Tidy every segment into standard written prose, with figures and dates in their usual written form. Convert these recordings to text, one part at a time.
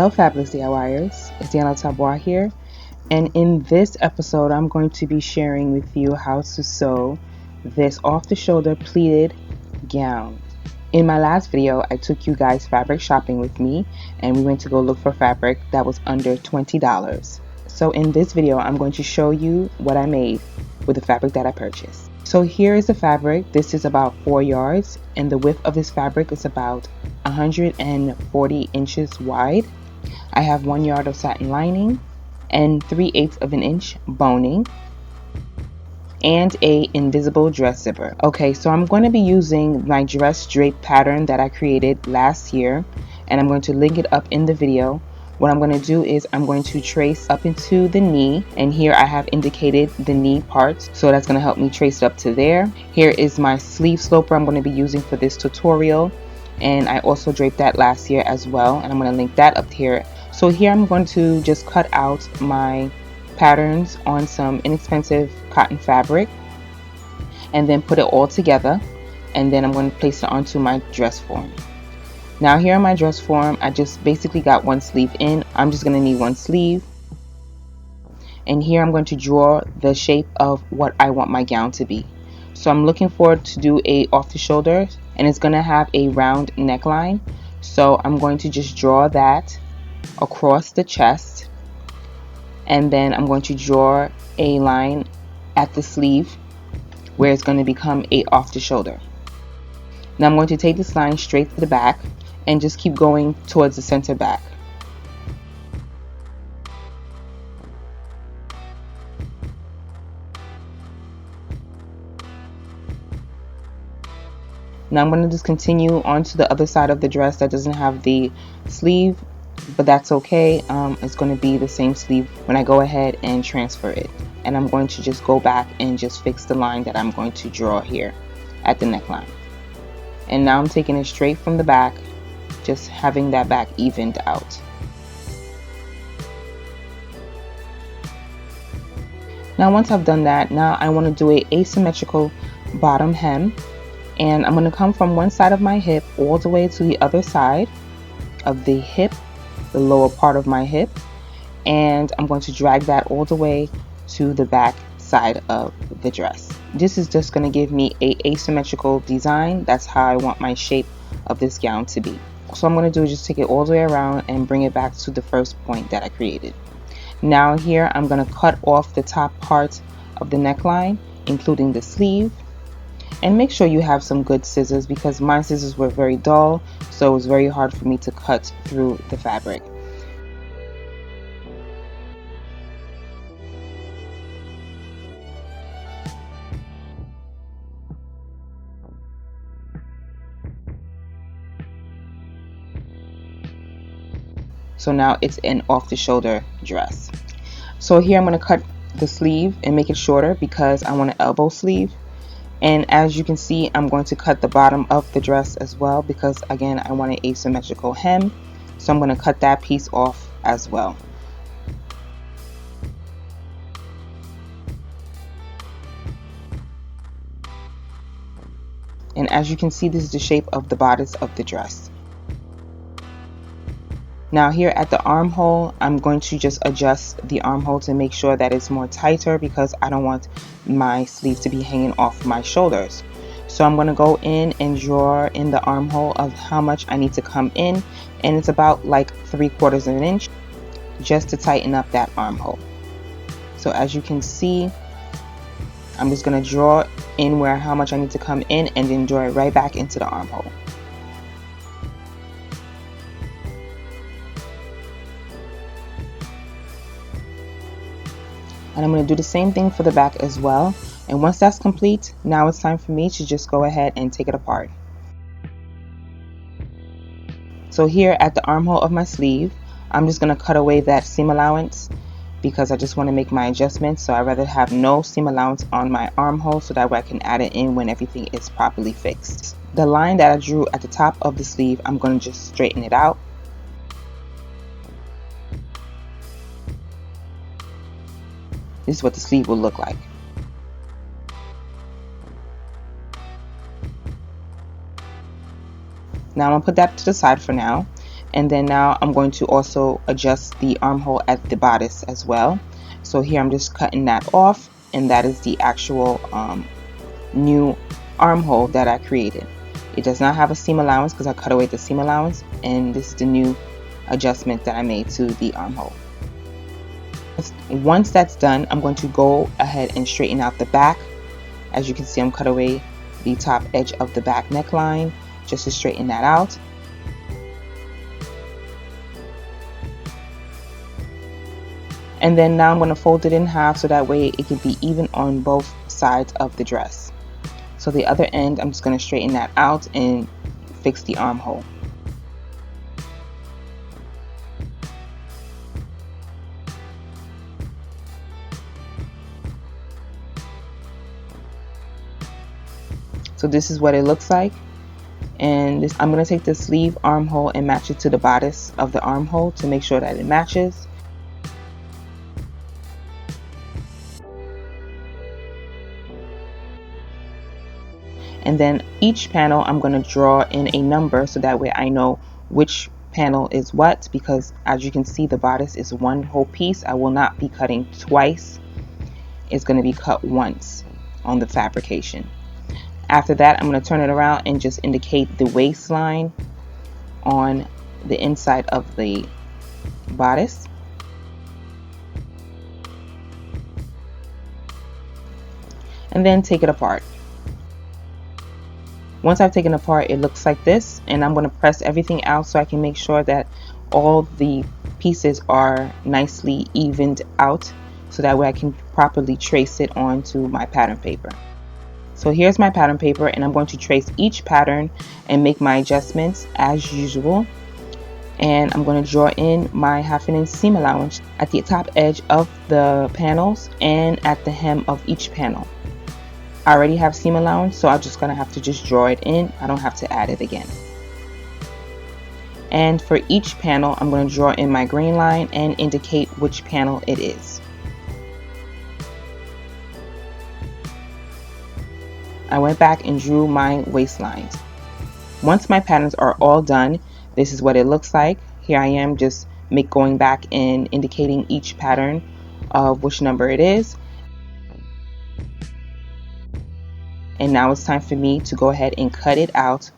Hello fabulous DIYers, it's Daniela Tabois here, and in this episode I'm going to be sharing with you how to sew this off-the-shoulder pleated gown. In my last video I took you guys fabric shopping with me and we went to go look for fabric that was under $20. So in this video I'm going to show you what I made with the fabric that I purchased. So here is the fabric. This is about 4 yards and the width of this fabric is about 140 inches wide. I have 1 yard of satin lining and 3/8 of an inch boning and a invisible dress zipper. Okay, so I'm going to be using my dress drape pattern that I created last year and I'm going to link it up in the video. What I'm going to do is I'm going to trace up into the knee, and here I have indicated the knee parts, so that's going to help me trace it up to there. Here is my sleeve sloper I'm going to be using for this tutorial, and I also draped that last year as well, and I'm going to link that up here. So here I'm going to just cut out my patterns on some inexpensive cotton fabric and then put it all together, and then I'm going to place it onto my dress form. Now here in my dress form, I just basically got one sleeve in. I'm just going to need one sleeve. And here I'm going to draw the shape of what I want my gown to be. So I'm looking forward to do a off the shoulder, and it's going to have a round neckline. So I'm going to just draw that across the chest. And then I'm going to draw a line at the sleeve where it's going to become a off the shoulder. Now I'm going to take this line straight to the back and just keep going towards the center back. Now I'm going to just continue on to the other side of the dress that doesn't have the sleeve, but that's okay. It's going to be the same sleeve when I go ahead and transfer it. And I'm going to just go back and just fix the line that I'm going to draw here at the neckline. And now I'm taking it straight from the back, just having that back evened out. Now once I've done that, now I want to do a asymmetrical bottom hem, and I'm going to come from one side of my hip all the way to the other side of the hip, the lower part of my hip, and I'm going to drag that all the way to the back side of the dress. This is just going to give me a asymmetrical design. That's how I want my shape of this gown to be. So I'm going to do is just take it all the way around and bring it back to the first point that I created. Now here I'm going to cut off the top part of the neckline, including the sleeve, and make sure you have some good scissors because my scissors were very dull, so it was very hard for me to cut through the fabric. So now it's an off-the-shoulder dress. So here I'm going to cut the sleeve and make it shorter because I want an elbow sleeve. And as you can see, I'm going to cut the bottom of the dress as well because again I want an asymmetrical hem. So I'm going to cut that piece off as well. And as you can see, this is the shape of the bodice of the dress. Now here at the armhole, I'm going to just adjust the armhole to make sure that it's more tighter because I don't want my sleeve to be hanging off my shoulders. So I'm going to go in and draw in the armhole of how much I need to come in, and it's about like 3/4 of an inch just to tighten up that armhole. So as you can see, I'm just going to draw in where how much I need to come in and then draw it right back into the armhole. And I'm going to do the same thing for the back as well. And once that's complete, now it's time for me to just go ahead and take it apart. So here at the armhole of my sleeve, I'm just going to cut away that seam allowance because I just want to make my adjustments. So I'd rather have no seam allowance on my armhole so that way I can add it in when everything is properly fixed. The line that I drew at the top of the sleeve, I'm going to just straighten it out. This is what the sleeve will look like. Now I'm going to put that to the side for now. And then now I'm going to also adjust the armhole at the bodice as well. So here I'm just cutting that off, and that is the actual new armhole that I created. It does not have a seam allowance because I cut away the seam allowance, and this is the new adjustment that I made to the armhole. Once that's done, I'm going to go ahead and straighten out the back. As you can see, I'm cut away the top edge of the back neckline just to straighten that out. And then now I'm going to fold it in half so that way it can be even on both sides of the dress. So the other end, I'm just going to straighten that out and fix the armhole. So this is what it looks like. And I'm going to take the sleeve armhole and match it to the bodice of the armhole to make sure that it matches. And then each panel I'm going to draw in a number so that way I know which panel is what, because as you can see the bodice is one whole piece. I will not be cutting twice. It's going to be cut once on the fabrication. After that, I'm going to turn it around and just indicate the waistline on the inside of the bodice. And then take it apart. Once I've taken it apart, it looks like this, and I'm going to press everything out so I can make sure that all the pieces are nicely evened out so that way I can properly trace it onto my pattern paper. So here's my pattern paper, and I'm going to trace each pattern and make my adjustments as usual. And I'm going to draw in my 1/2 inch seam allowance at the top edge of the panels and at the hem of each panel. I already have seam allowance, so I'm just going to have to just draw it in. I don't have to add it again. And for each panel, I'm going to draw in my grain line and indicate which panel it is. I went back and drew my waistlines. Once my patterns are all done, this is what it looks like. Here I am just going back and indicating each pattern of which number it is. And now it's time for me to go ahead and cut it out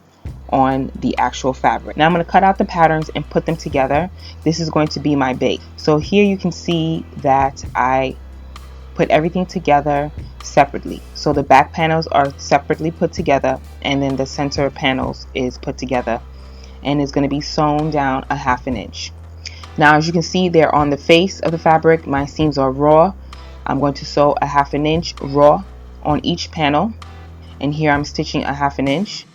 on the actual fabric. Now I'm going to cut out the patterns and put them together. This is going to be my base. So here you can see that I put everything together separately. So the back panels are separately put together, and then the center panels is put together, and it's going to be sewn down 1/2 inch. Now as you can see there on the face of the fabric, my seams are raw. I'm going to sew 1/2 inch raw on each panel. And here I'm stitching 1/2 inch.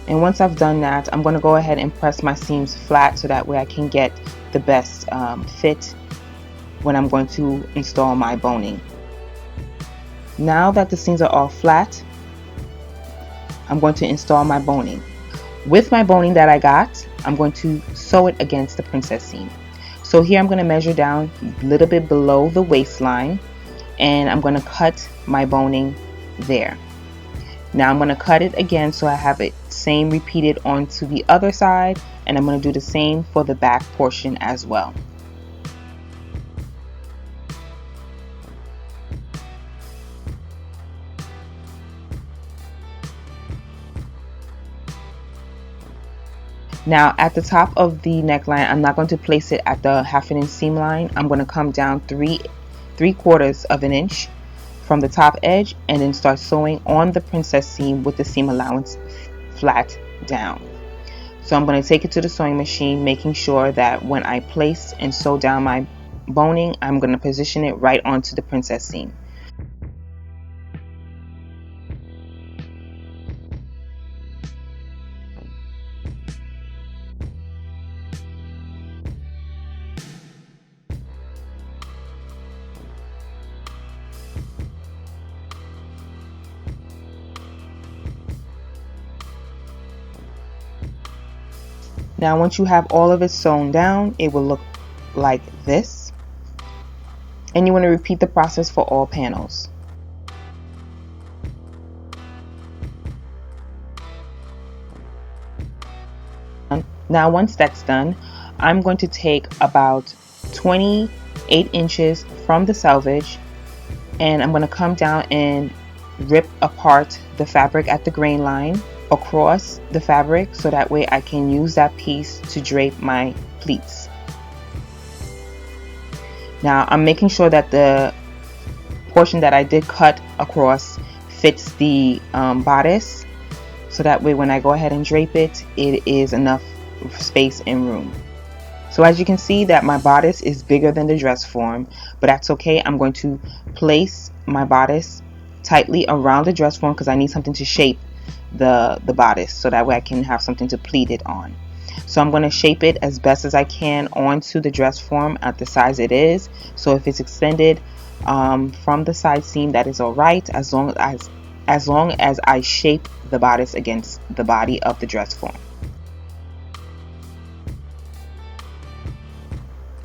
And once I've done that, I'm going to go ahead and press my seams flat so that way I can get the best fit when I'm going to install my boning. Now that the seams are all flat, I'm going to install my boning. With my boning that I got, I'm going to sew it against the princess seam. So here I'm going to measure down a little bit below the waistline, and I'm going to cut my boning there. Now I'm going to cut it again so I have it same repeated onto the other side, and I'm going to do the same for the back portion as well. Now at the top of the neckline, I'm not going to place it at the 1/2 inch seam line. I'm going to come down 3/4 of an inch from the top edge and then start sewing on the princess seam with the seam allowance flat down. So I'm going to take it to the sewing machine, making sure that when I place and sew down my boning, I'm going to position it right onto the princess seam. Now once you have all of it sewn down, it will look like this. And you want to repeat the process for all panels. Now once that's done, I'm going to take about 28 inches from the selvage, and I'm going to come down and rip apart the fabric at the grain line across the fabric, so that way I can use that piece to drape my pleats. Now I'm making sure that the portion that I did cut across fits the bodice, so that way when I go ahead and drape it, it is enough space and room. So as you can see that my bodice is bigger than the dress form, but that's okay. I'm going to place my bodice tightly around the dress form because I need something to shape the bodice, so that way I can have something to pleat it on. So I'm going to shape it as best as I can onto the dress form at the size it is. So if it's extended from the side seam, that is all right, as long as I shape the bodice against the body of the dress form.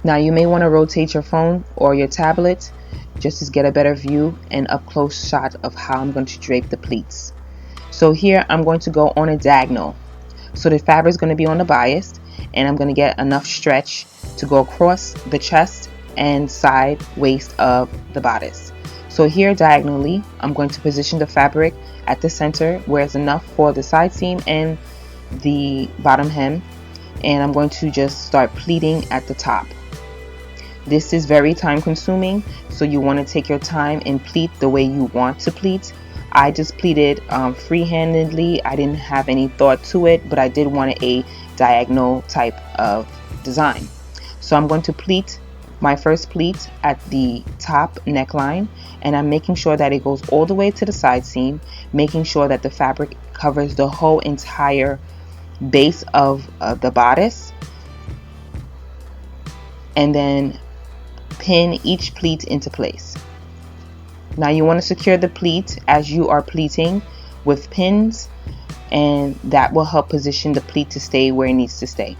Now you may want to rotate your phone or your tablet just to get a better view and up close shot of how I'm going to drape the pleats. So here I'm going to go on a diagonal. So the fabric is going to be on the bias, and I'm going to get enough stretch to go across the chest and side waist of the bodice. So here diagonally, I'm going to position the fabric at the center where it's enough for the side seam and the bottom hem, and I'm going to just start pleating at the top. This is very time consuming, so you want to take your time and pleat the way you want to pleat. I just pleated free-handedly. I didn't have any thought to it, but I did want a diagonal type of design. So I'm going to pleat my first pleat at the top neckline, and I'm making sure that it goes all the way to the side seam, making sure that the fabric covers the whole entire base of the bodice, and then pin each pleat into place. Now you want to secure the pleat as you are pleating with pins, and that will help position the pleat to stay where it needs to stay.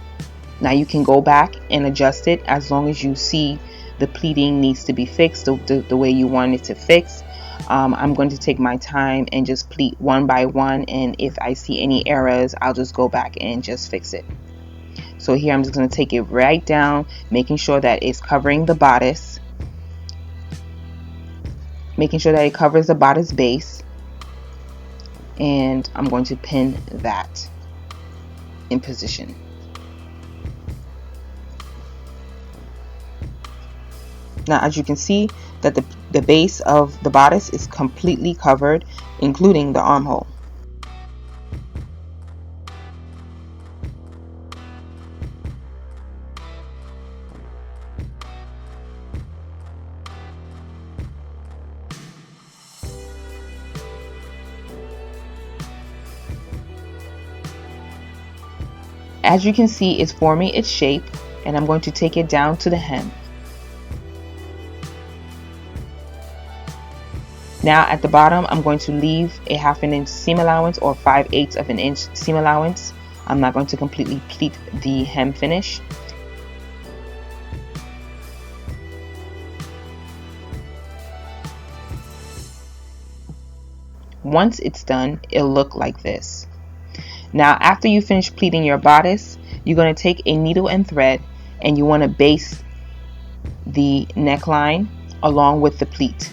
Now you can go back and adjust it as long as you see the pleating needs to be fixed the way you want it to fix. I'm going to take my time and just pleat one by one, and if I see any errors, I'll just go back and just fix it. So here I'm just going to take it right down, making sure that it's covering the bodice, making sure that it covers the bodice base, and I'm going to pin that in position. Now as you can see that the base of the bodice is completely covered, including the armhole. As you can see, it's forming its shape, and I'm going to take it down to the hem. Now at the bottom, I'm going to leave a 1/2 inch seam allowance or 5/8 of an inch seam allowance. I'm not going to completely pleat the hem finish. Once it's done, it'll look like this. Now after you finish pleating your bodice, you're going to take a needle and thread, and you want to baste the neckline along with the pleat.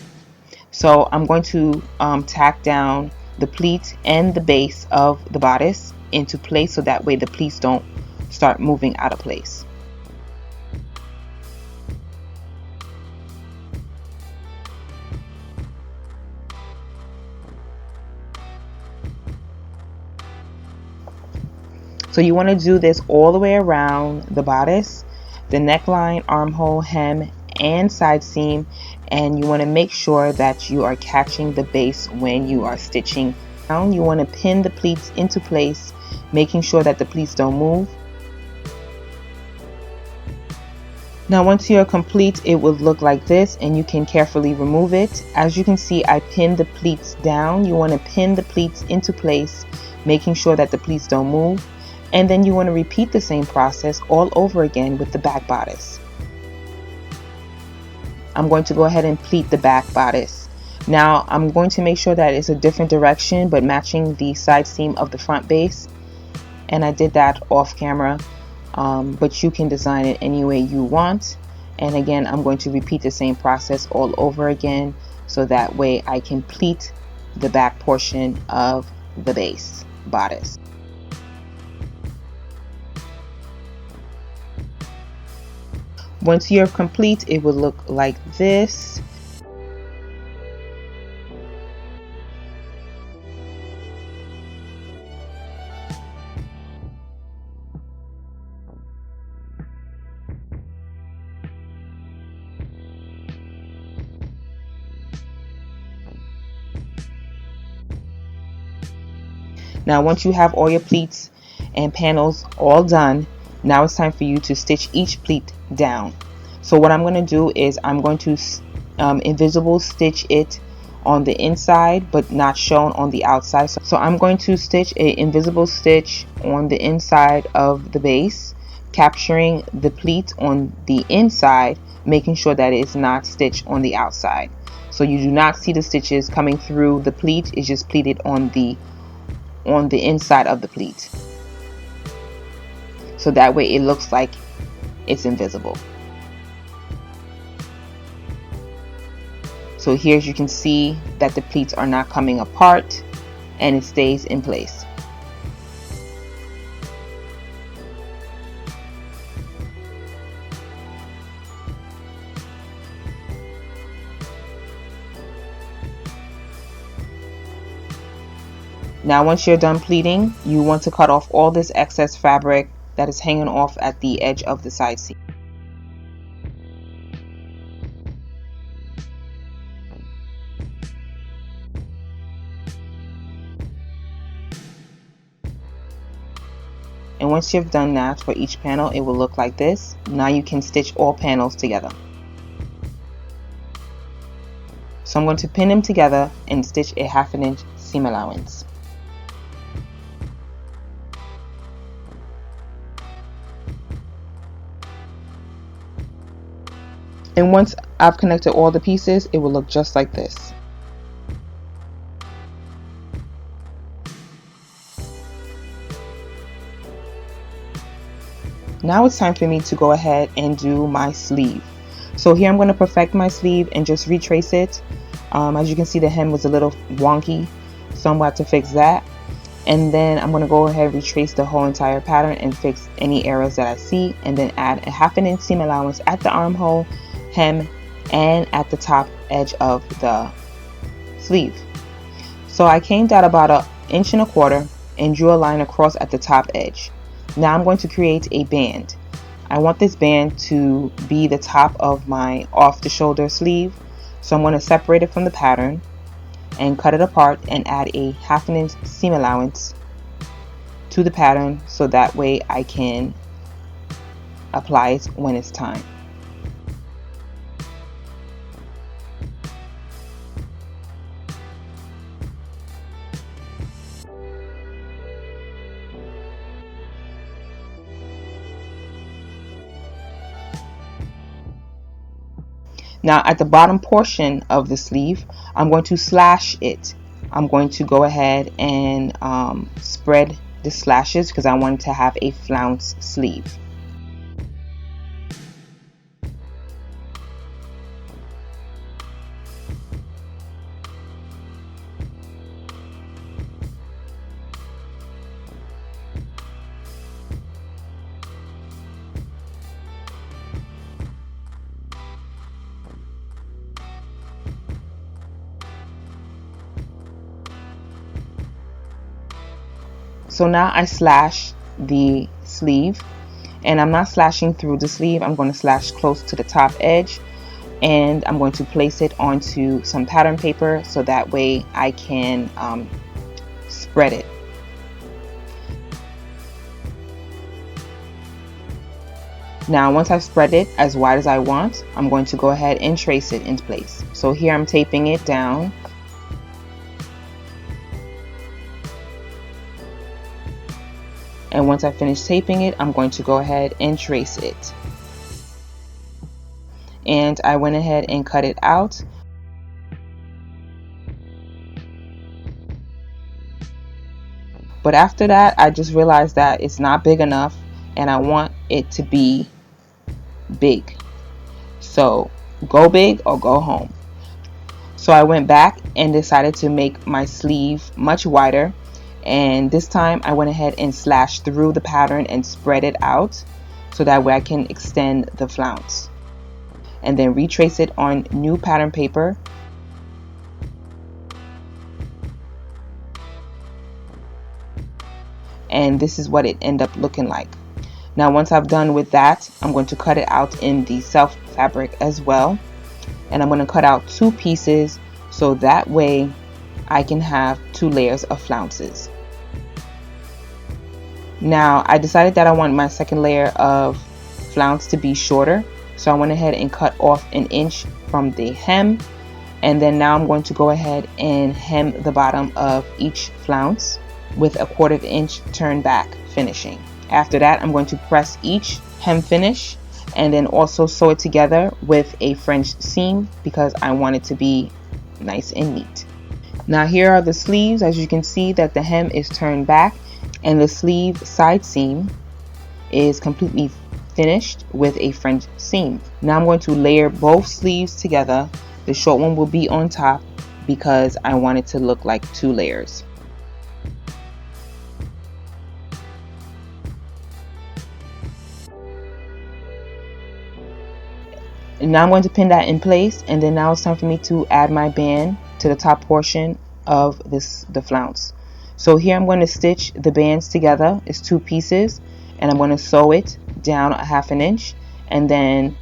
So I'm going to tack down the pleat and the base of the bodice into place, so that way the pleats don't start moving out of place. So you want to do this all the way around the bodice, the neckline, armhole, hem, and side seam, and you want to make sure that you are catching the base when you are stitching. Now you want to pin the pleats into place, making sure that the pleats don't move. Now once you're complete, it will look like this, and you can carefully remove it. As you can see, I pinned the pleats down. You want to pin the pleats into place, making sure that the pleats don't move. And then you want to repeat the same process all over again with the back bodice. I'm going to go ahead and pleat the back bodice. Now I'm going to make sure that it's a different direction but matching the side seam of the front base, and I did that off camera but you can design it any way you want. And again, I'm going to repeat the same process all over again, so that way I can pleat the back portion of the base bodice. Once you're complete, it will look like this. Now, once you have all your pleats and panels all done, now it's time for you to stitch each pleat down. So what I'm going to do is I'm going to invisible stitch it on the inside but not shown on the outside. So I'm going to stitch a invisible stitch on the inside of the base, capturing the pleat on the inside, making sure that it's not stitched on the outside. So you do not see the stitches coming through the pleat. It's just pleated on the inside of the pleat, so that way it looks like it's invisible. So here you can see that the pleats are not coming apart and it stays in place. Now once you're done pleating, you want to cut off all this excess fabric that is hanging off at the edge of the side seam. And once you've done that for each panel, it will look like this. Now you can stitch all panels together. So I'm going to pin them together and stitch a 1/2 inch seam allowance. And once I've connected all the pieces, it will look just like this. Now it's time for me to go ahead and do my sleeve. So here I'm going to perfect my sleeve and just retrace it. As you can see, the hem was a little wonky, so I'm going to fix that. And then I'm going to go ahead and retrace the whole entire pattern and fix any errors that I see, and then add a 1/2 inch seam allowance at the armhole, hem, and at the top edge of the sleeve. So I came down about 1.25 inches and drew a line across at the top edge. Now I'm going to create a band. I want this band to be the top of my off the shoulder sleeve, so I'm going to separate it from the pattern and cut it apart and add a 1/2 inch seam allowance to the pattern, so that way I can apply it when it's time. Now at the bottom portion of the sleeve, I'm going to slash it. I'm going to go ahead and spread the slashes because I want to have a flounce sleeve. So now I slash the sleeve, and I'm not slashing through the sleeve. I'm going to slash close to the top edge, and I'm going to place it onto some pattern paper so that way I can spread it. Now once I've spread it as wide as I want, I'm going to go ahead and trace it into place. So here I'm taping it down. And once I finish taping it, I'm going to go ahead and trace it. And I went ahead and cut it out. But after that, I just realized that it's not big enough and I want it to be big. So go big or go home. So I went back and decided to make my sleeve much wider, and this time I went ahead and slashed through the pattern and spread it out so that way I can extend the flounce, and then retrace it on new pattern paper. And this is what it ended up looking like. Now once I've done with that, I'm going to cut it out in the self fabric as well, and I'm going to cut out 2 pieces so that way I can have 2 layers of flounces. Now I decided that I want my second layer of flounce to be shorter, so I went ahead and cut off 1 inch from the hem, and then now I'm going to go ahead and hem the bottom of each flounce with a 1/4 inch turn back finishing. After that, I'm going to press each hem finish and then also sew it together with a French seam because I want it to be nice and neat. Now here are the sleeves. As you can see that the hem is turned back and the sleeve side seam is completely finished with a French seam. Now I'm going to layer both sleeves together. The short one will be on top because I want it to look like 2 layers. And now I'm going to pin that in place, and then now it's time for me to add my band to the top portion of the flounce. So here I'm going to stitch the bands together. It's 2 pieces, and I'm going to sew it down 1/2 inch and then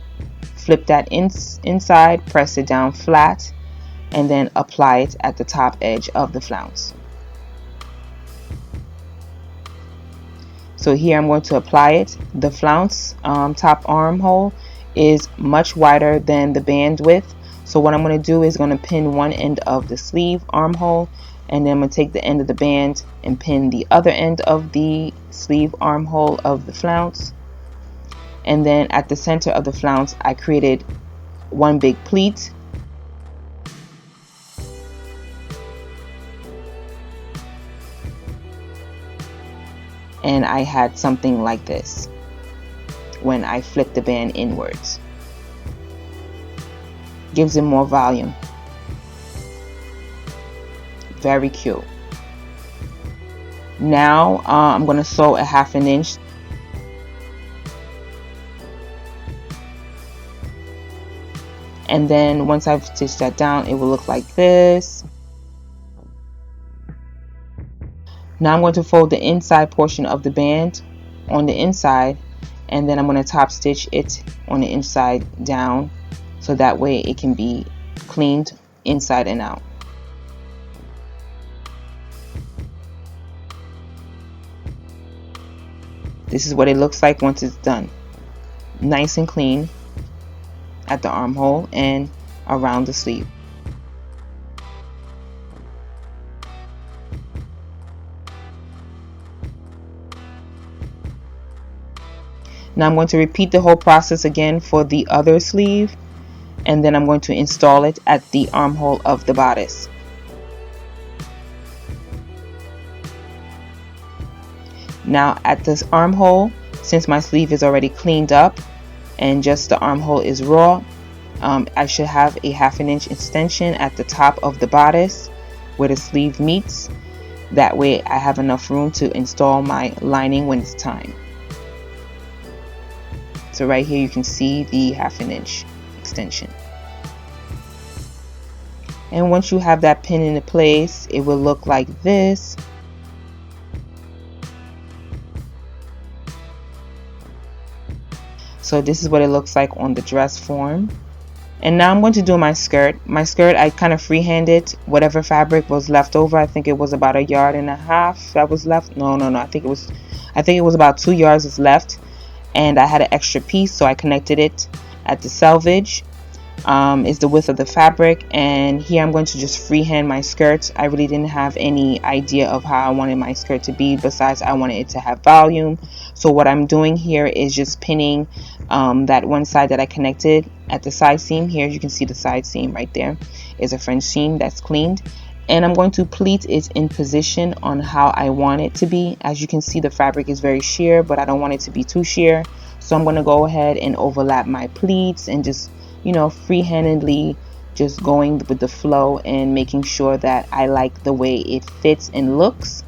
flip that inside, press it down flat, and then apply it at the top edge of the flounce. So here I'm going to apply it. The flounce top armhole is much wider than the band width, so what I'm going to do is going to pin one end of the sleeve armhole, and then I'm going to take the end of the band and pin the other end of the sleeve armhole of the flounce. And then at the center of the flounce I created 1 big pleat, and I had something like this when I flip the band inwards. Gives it more volume. Very cute. Now I'm going to sew 1/2 inch. And then once I've stitched that down, it will look like this. Now I'm going to fold the inside portion of the band on the inside, and then I'm going to top stitch it on the inside down so that way it can be cleaned inside and out. This is what it looks like once it's done. Nice and clean at the armhole and around the sleeve. Now I'm going to repeat the whole process again for the other sleeve, and then I'm going to install it at the armhole of the bodice. Now at this armhole, since my sleeve is already cleaned up and just the armhole is raw, I should have a 1/2 inch extension at the top of the bodice where the sleeve meets. That way I have enough room to install my lining when it's time. So right here you can see the 1/2 inch extension. And once you have that pin into place, it will look like this. So this is what it looks like on the dress form. And now I'm going to do my skirt. My skirt, I kind of freehanded whatever fabric was left over. I think it was about 1.5 yards that was left. No, I think it was about 2 yards is left. And I had an extra piece, so I connected it at the selvage. Is the width of the fabric, and here I'm going to just freehand my skirt. I really didn't have any idea of how I wanted my skirt to be, besides I wanted it to have volume. So what I'm doing here is just pinning that one side that I connected at the side seam. Here you can see the side seam right there is a French seam that's cleaned, and I'm going to pleat it in position on how I want it to be. As you can see, the fabric is very sheer, but I don't want it to be too sheer, So I'm going to go ahead and overlap my pleats and just, you know, freehandedly just going with the flow and making sure that I like the way it fits and looks.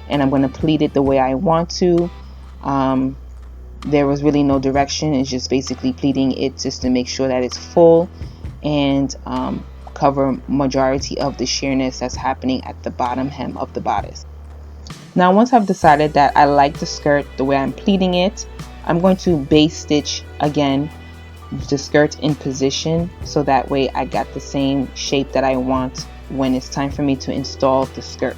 And I'm going to pleat it the way I want to. There was really no direction. It's just basically pleating it just to make sure that it's full and cover majority of the sheerness that's happening at the bottom hem of the bodice. Now once I've decided that I like the skirt the way I'm pleating it, I'm going to base stitch again the skirt in position, so that way I got the same shape that I want when it's time for me to install the skirt.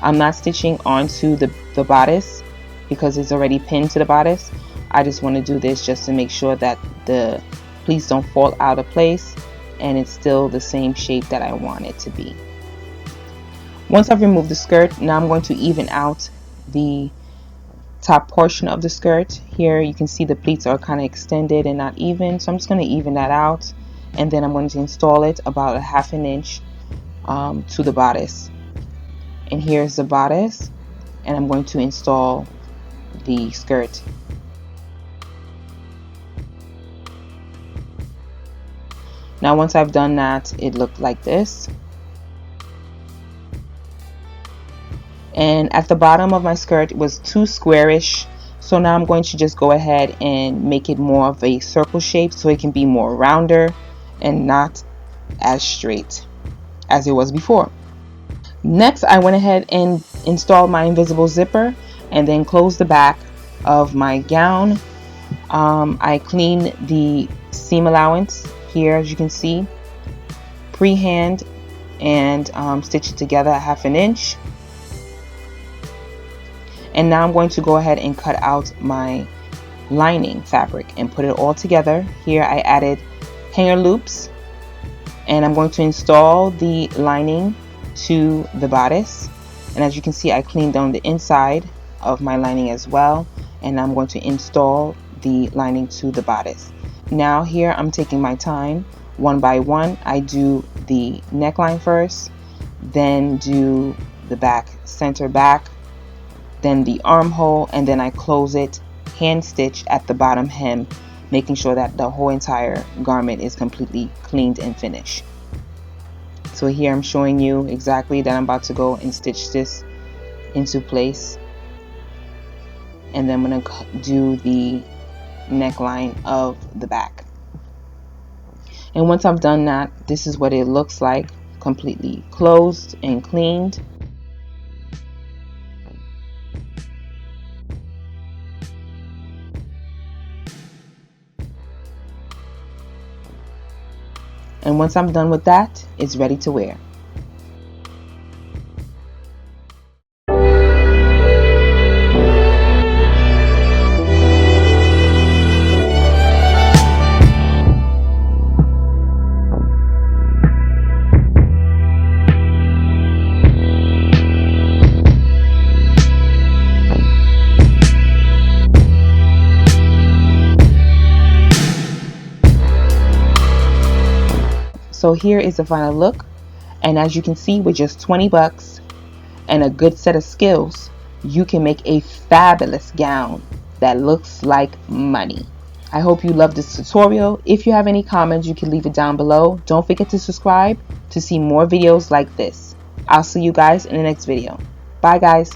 I'm not stitching onto the bodice because it's already pinned to the bodice. I just want to do this just to make sure that the pleats don't fall out of place and it's still the same shape that I want it to be. Once I've removed the skirt, now I'm going to even out the top portion of the skirt. Here you can see the pleats are kind of extended and not even, so I'm just going to even that out, and then I'm going to install it about a 1/2 inch to the bodice. And here's the bodice, and I'm going to install the skirt. Now once I've done that, it looked like this. And at the bottom of my skirt was too squarish, so now I'm going to just go ahead and make it more of a circle shape so it can be more rounder and not as straight as it was before. Next, I went ahead and installed my invisible zipper and then closed the back of my gown. I cleaned the seam allowance here, as you can see, pre-hand, and stitch it together a 1/2 inch. And now I'm going to go ahead and cut out my lining fabric and put it all together. Here I added hanger loops, and I'm going to install the lining to the bodice. And as you can see, I cleaned down the inside of my lining as well, and I'm going to install the lining to the bodice. Now here I'm taking my time one by one. I do the neckline first, then do the back, center back, then the armhole, and then I close it hand stitch at the bottom hem, making sure that the whole entire garment is completely cleaned and finished. So here I'm showing you exactly that I'm about to go and stitch this into place, and then I'm going to do the neckline of the back. And once I've done that, this is what it looks like, completely closed and cleaned. And once I'm done with that, it's ready to wear. So here is the final look, and as you can see, with just 20 bucks and a good set of skills, you can make a fabulous gown that looks like money. I hope you loved this tutorial. If you have any comments, you can leave it down below. Don't forget to subscribe to see more videos like this. I'll see you guys in the next video. Bye guys.